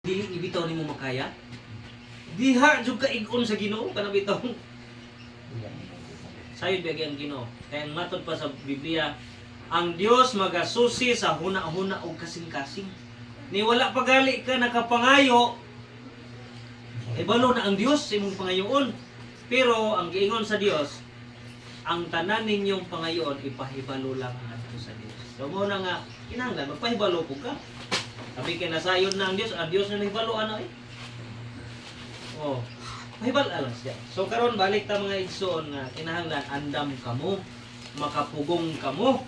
Dili ibitaw nimo makaya. Diha jud ka ig-on sa Ginoo kana bitaw. Sayod biyag ang Ginoo. Kaya matod pa sa Biblia, ang Dios magasusi sa huna-huna og kasing-kasing. Ni wala pagali ka nakapangayo, ibalo na ang Dios sa imong pangayoon. Pero ang giingon sa Dios, ang tanan ninyong pangayoon ipahibalo lang adto sa Dios. So mo na nga kinahanglan magpahibalo pud ka. Sabi kinasayon na ang Diyos na nahibalo ano eh. Oh, mahibal alam siya. So karon balik ta mga igsoon nga kinahanglan andam kamo, makapugong kamo.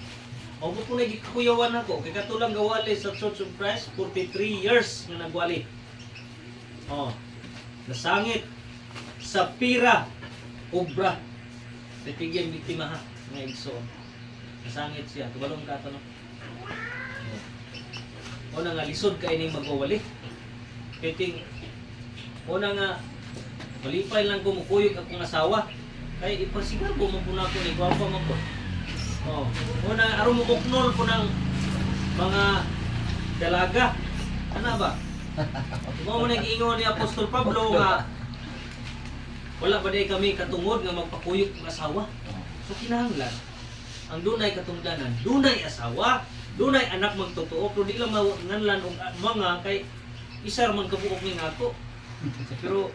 O po na gikuyawan ako kay katulang gawali sa Church of Christ 43 years nga nagwali. Oh, nasangit sa pira obra. Titigyan biktima ha mga igsoon. Nasangit siya, tubalong ka to no. Una nga lisod ka ining magwawali. Kiting una nga malipay lang ko mukuyog akong asawa. Kay ipasigar ko mo puna ko ni gwapa man ko. Oh, una aron mo buknol ko ng mga dalaga. Ana ba? Mo man giingon ni Apostol Pablo nga wala ba day kami katungod nga magpakuyog ng asawa. So kinahanglan ang dunay katungdanan, dunay asawa, dunay anak magtotoo, pero di lang manganlan og mga kay isar man kabuok ni ngako. Pero